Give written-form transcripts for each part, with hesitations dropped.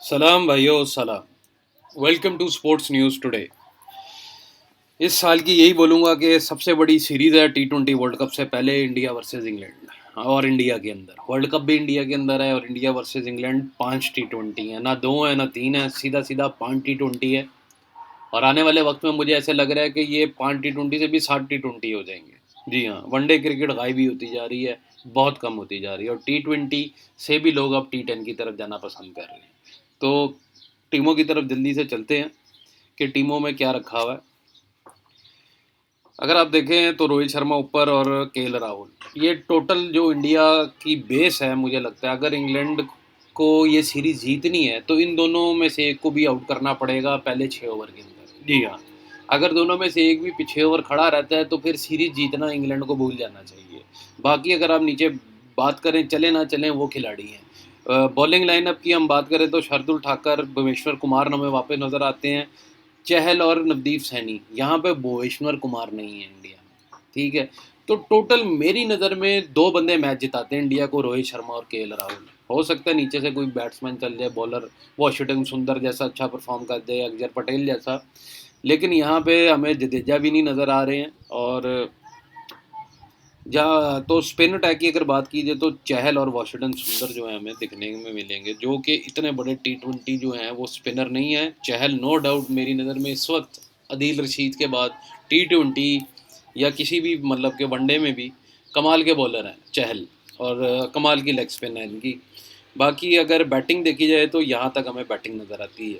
सलाम भाइयों सलाम। Welcome to sports news today. इस साल की यही बोलूँगा कि सबसे बड़ी सीरीज़ है T20 वर्ल्ड कप से पहले इंडिया वर्सेस इंग्लैंड। और इंडिया के अंदर वर्ल्ड कप भी इंडिया के अंदर है और इंडिया वर्सेस इंग्लैंड 5 T20 है, ना दो है ना तीन है, सीधा सीधा 5 T20 है। और आने वाले वक्त में मुझे ऐसे लग रहा है कि ये 5 T20 से भी 7 T20 हो जाएंगे। जी हाँ, वनडे क्रिकेट गायब ही होती जा रही है, बहुत कम होती जा रही है और T20 से भी लोग अब T10 की तरफ जाना पसंद कर रहे हैं। तो टीमों की तरफ जल्दी से चलते हैं कि टीमों में क्या रखा हुआ है। अगर आप देखें तो रोहित शर्मा ऊपर और KL राहुल, ये टोटल जो इंडिया की बेस है, मुझे लगता है अगर इंग्लैंड को ये सीरीज जीतनी है तो इन दोनों में से एक को भी आउट करना पड़ेगा पहले 6 ओवर के अंदर। जी हाँ, अगर दोनों में से एक भी 6 ओवर खड़ा रहता है तो फिर सीरीज जीतना इंग्लैंड को भूल जाना चाहिए। बाकी अगर आप नीचे बात करें, चले ना चलें वो खिलाड़ी हैं। बॉलिंग लाइनअप की हम बात करें तो शार्दुल ठाकर, भुवनेश्वर कुमार हमें वापस नज़र आते हैं, चहल और नवदीप सैनी। यहाँ पे भुवनेश्वर कुमार नहीं है इंडिया में, ठीक है। तो टोटल मेरी नज़र में दो बंदे मैच जिताते हैं इंडिया को, रोहित शर्मा और KL राहुल। हो सकता है नीचे से कोई बैट्समैन चल जाए, बॉलर वॉशिंगटन सुंदर जैसा अच्छा परफॉर्म कर दे, अक्षर पटेल जैसा, लेकिन यहाँ पे हमें जडेजा भी नहीं नज़र आ रहे हैं। और जहाँ तो स्पिन अटैक की अगर बात कीजिए तो चहल और वॉशिंगटन सुंदर जो है हमें दिखने में मिलेंगे, जो कि इतने बड़े T20 जो हैं वो स्पिनर नहीं है। चहल नो डाउट मेरी नज़र में इस वक्त अदील रशीद के बाद T20 या किसी भी मतलब के वनडे में भी कमाल के बॉलर हैं चहल, और कमाल की लेग स्पिन है इनकी। बाकी अगर बैटिंग देखी जाए तो यहाँ तक हमें बैटिंग नज़र आती है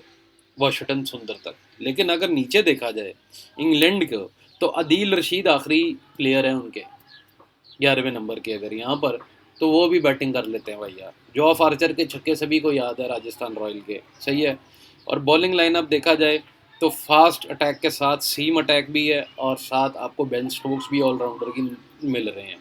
वॉशिंगटन सुंदर तक। लेकिन अगर नीचे देखा जाए इंग्लैंड को, तो अदील रशीद आखिरी प्लेयर है उनके 11वें नंबर के अगर यहाँ पर, तो वो भी बैटिंग कर लेते हैं भैया। जॉफ आर्चर के छक्के सभी को याद है राजस्थान रॉयल के, सही है। और बॉलिंग लाइनअप देखा जाए तो फास्ट अटैक के साथ सीम अटैक भी है और साथ आपको बेन स्टोक्स भी ऑलराउंडर की मिल रहे हैं।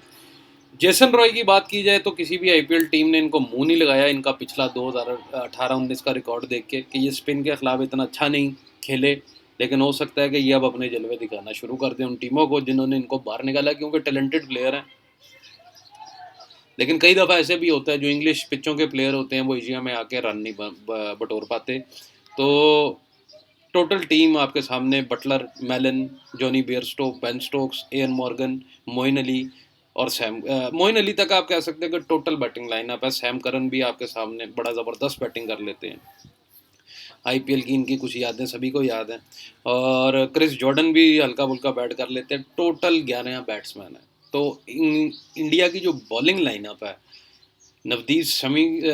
जेसन रॉय की बात की जाए तो किसी भी IPL टीम ने इनको मुंह नहीं लगाया इनका पिछला 2018-19 का रिकॉर्ड देख के कि ये स्पिन के खिलाफ इतना अच्छा नहीं खेले। लेकिन हो सकता है कि ये अब अपने जलवे दिखाना शुरू कर दें उन टीमों को जिन्होंने इनको बाहर निकाला, क्योंकि टैलेंटेड प्लेयर हैं। लेकिन कई दफ़ा ऐसे भी होता है जो इंग्लिश पिचों के प्लेयर होते हैं वो एशिया में आके रन नहीं बटोर पाते। तो टोटल टीम आपके सामने Buttler, Malan, Jonny Bairstow, Ben Stokes, Eoin Morgan, Moeen Ali और मोइन अली तक आप कह सकते हैं कि टोटल बैटिंग लाइनअप है। सैम करन भी आपके सामने बड़ा ज़बरदस्त बैटिंग कर लेते हैं। IPL की इनकी कुछ यादें सभी को याद हैं। और क्रिस जॉर्डन भी हल्का फुल्का बैट कर लेते हैं। टोटल 11 बैट्समैन है। तो इंडिया की जो बॉलिंग लाइनअप है, नवदीप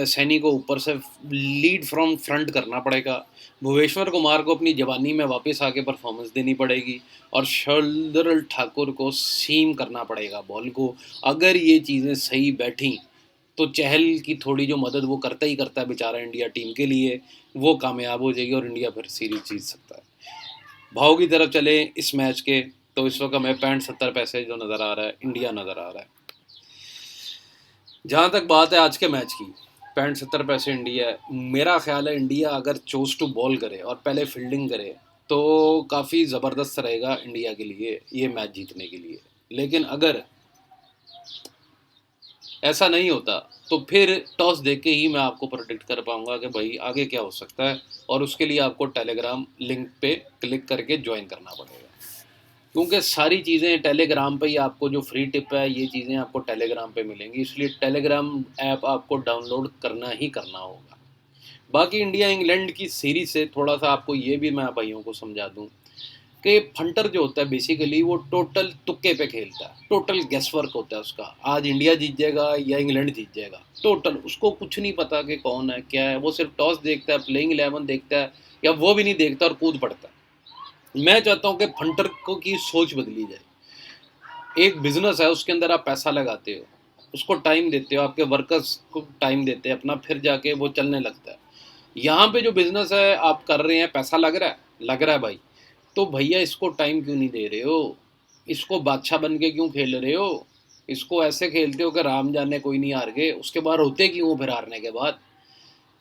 सैनी को ऊपर से लीड फ्रॉम फ्रंट करना पड़ेगा, भुवनेश्वर कुमार को अपनी जवानी में वापस आके परफॉर्मेंस देनी पड़ेगी और शार्दुल ठाकुर को सीम करना पड़ेगा बॉल को। अगर ये चीज़ें सही बैठी तो चहल की थोड़ी जो मदद वो करता ही करता है बेचारा इंडिया टीम के लिए, वो कामयाब हो जाएगी और इंडिया फिर सीरीज जीत सकता है। भाव की तरफ चले इस मैच के, तो इस वक्त हमें 65-70 पैसे जो नज़र आ रहा है इंडिया नज़र आ रहा है। जहाँ तक बात है आज के मैच की, 65-70 पैसे इंडिया है। मेरा ख्याल है इंडिया अगर चोज टू बॉल करे और पहले फील्डिंग करे तो काफ़ी ज़बरदस्त रहेगा इंडिया के लिए ये मैच जीतने के लिए। लेकिन अगर ऐसा नहीं होता तो फिर टॉस देख के ही मैं आपको प्रोडिक्ट कर पाऊंगा कि भाई आगे क्या हो सकता है, और उसके लिए आपको टेलीग्राम लिंक पे क्लिक करके ज्वाइन करना पड़ेगा। क्योंकि सारी चीज़ें टेलीग्राम पे ही आपको जो फ्री टिप है ये चीज़ें आपको टेलीग्राम पे मिलेंगी, इसलिए टेलीग्राम ऐप आपको डाउनलोड करना ही करना होगा। बाकी इंडिया इंग्लैंड की सीरीज से थोड़ा सा आपको ये भी मैं भाइयों को समझा दूं कि फंटर जो होता है बेसिकली वो टोटल तुक्के पे खेलता है, टोटल गेस वर्क होता है उसका। आज इंडिया जीत जाएगा या इंग्लैंड जीत जाएगा, टोटल उसको कुछ नहीं पता कि कौन है क्या है। वो सिर्फ टॉस देखता है, प्लेइंग 11 देखता है, या वो भी नहीं देखता और कूद पड़ता है। मैं चाहता हूँ कि फंटर को की सोच बदली जाए। एक बिजनेस है, उसके अंदर आप पैसा लगाते हो, उसको टाइम देते हो, आपके वर्कर्स को टाइम देते हैं अपना, फिर जाके वो चलने लगता है। यहाँ पे जो बिजनेस है आप कर रहे हैं, पैसा लग रहा है भाई, तो भैया इसको टाइम क्यों नहीं दे रहे हो? इसको बादशाह बन के क्यों खेल रहे हो? इसको ऐसे खेलते हो कि राम जाने कोई नहीं हार गए, उसके बाद रोते क्यों हो फिर हारने के बाद?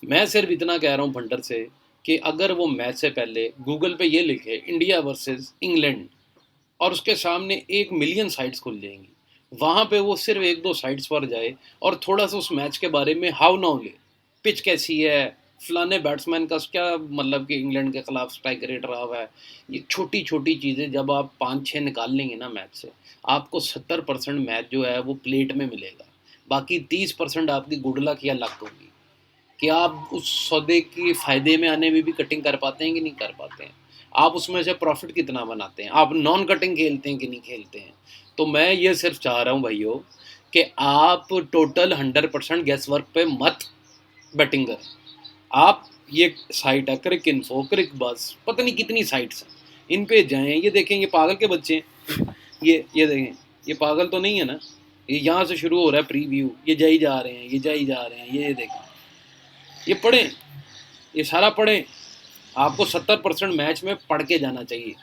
मैं सिर्फ इतना कह रहा हूँ फंडर से कि अगर वो मैच से पहले गूगल पे ये लिखे इंडिया वर्सेस इंग्लैंड, और उसके सामने 1 मिलियन साइट्स खुल जाएंगी, वहाँ पे वो सिर्फ 1-2 साइट्स पर जाए और थोड़ा सा उस मैच के बारे में हाव नाउ ले, पिच कैसी है, फलाने बैट्समैन का क्या मतलब कि इंग्लैंड के खिलाफ स्ट्राइक रेट रहा हुआ है। ये छोटी छोटी चीज़ें जब आप 5-6 निकाल लेंगे ना मैच से, आपको 70% मैच जो है वो प्लेट में मिलेगा। बाकी 30% आपकी गुड लक या लक होगी कि आप उस सौदे के फ़ायदे में आने में भी कटिंग कर पाते हैं कि नहीं कर पाते हैं। आप उसमें से प्रॉफिट कितना बनाते हैं, आप नॉन कटिंग खेलते हैं कि नहीं खेलते हैं। तो मैं ये सिर्फ चाह रहा हूँ भाइयों कि आप टोटल 100% गैस वर्क पे मत बैटिंग करें। आप ये साइट है क्रिक इन्फो, क्रिक बस, पता नहीं कितनी साइट्स हैं, इन पे जाएं। ये देखें, ये पागल के बच्चे हैं। ये देखें, ये पागल तो नहीं है ना। ये यहाँ से शुरू हो रहा है प्रीव्यू, ये जाई जा रहे हैं, ये जाई जा रहे हैं, ये देखें, ये पढ़ें, ये सारा पढ़ें। आपको 70% मैच में पढ़ के जाना चाहिए।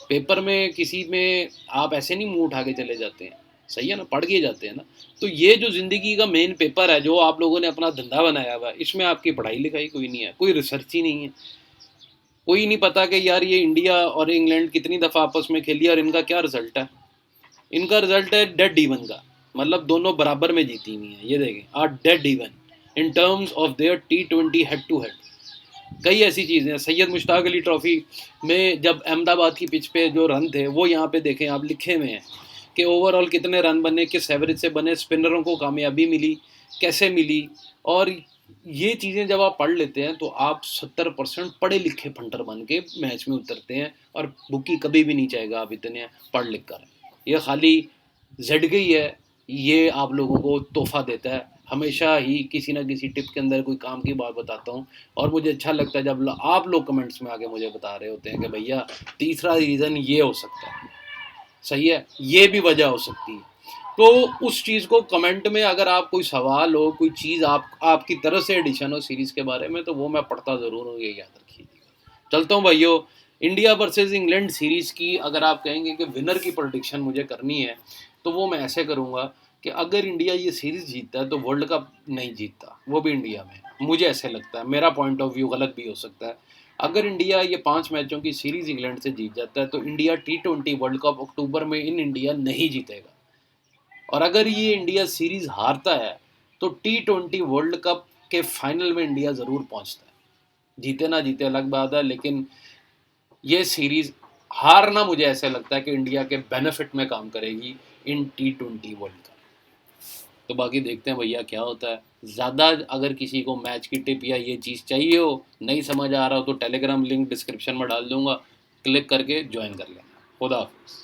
पेपर में किसी में आप ऐसे नहीं मुंह उठा के चले जाते हैं, सही है ना, पढ़ के जाते हैं ना। तो ये जो ज़िंदगी का मेन पेपर है, जो आप लोगों ने अपना धंधा बनाया हुआ है, इसमें आपकी पढ़ाई लिखाई कोई नहीं है, कोई रिसर्च ही नहीं है। कोई नहीं पता कि यार ये इंडिया और इंग्लैंड कितनी दफ़ा आपस में खेली और इनका क्या रिजल्ट है। इनका रिजल्ट है डेड इवन का, मतलब दोनों बराबर में जीती हुई हैं। ये देखें, are dead even in terms of their T20 head to head. कई ऐसी चीज़ें हैं। सैयद मुश्ताक अली ट्रॉफी में जब अहमदाबाद की पिच पे जो रन थे, वो यहाँ पे देखें आप, लिखे हुए हैं कि ओवरऑल कितने रन बने, किस एवरेज से बने, स्पिनरों को कामयाबी मिली, कैसे मिली। और ये चीज़ें जब आप पढ़ लेते हैं तो आप 70% पढ़े लिखे फंटर बन के मैच में उतरते हैं। और बुकी कभी भी नहीं चाहेगा आप इतने पढ़ लिख कर। ये खाली जेड गई है, ये आप लोगों को तोहफा देता है। हमेशा ही किसी ना किसी टिप के अंदर कोई काम की बात बताता हूँ, और मुझे अच्छा लगता है जब आप लोग कमेंट्स में आके मुझे बता रहे होते हैं कि भैया तीसरा रीज़न ये हो सकता है, सही है, ये भी वजह हो सकती है। तो उस चीज़ को कमेंट में, अगर आप कोई सवाल हो, कोई चीज़ आपकी तरफ से एडिशन हो सीरीज़ के बारे में, तो वो मैं पढ़ता ज़रूर हूँ, ये याद रखिएगा। चलता हूँ भाइयों, इंडिया वर्सेस इंग्लैंड सीरीज़ की अगर आप कहेंगे कि विनर की प्रोडिक्शन मुझे करनी है, तो वो मैं ऐसे करूँगा कि अगर इंडिया ये सीरीज़ जीतता है तो वर्ल्ड कप नहीं जीतता, वो भी इंडिया में। मुझे ऐसे लगता है, मेरा पॉइंट ऑफ व्यू गलत भी हो सकता है। अगर इंडिया ये 5 मैचों की सीरीज़ इंग्लैंड से जीत जाता है तो इंडिया T20 वर्ल्ड कप अक्टूबर में इन इंडिया नहीं जीतेगा। और अगर ये इंडिया सीरीज़ हारता है तो T20 वर्ल्ड कप के फाइनल में इंडिया ज़रूर पहुंचता है। जीते ना जीते अलग बात है, लेकिन ये सीरीज़ हारना मुझे ऐसे लगता है कि इंडिया के बेनिफिट में काम करेगी इन T20 वर्ल्ड कप। तो बाकी देखते हैं भैया क्या होता है। ज़्यादा अगर किसी को मैच की टिप या ये चीज़ चाहिए हो, नहीं समझ आ रहा हो, तो टेलीग्राम लिंक डिस्क्रिप्शन में डाल दूंगा, क्लिक करके ज्वाइन कर लेना। खुदा हाफिज़।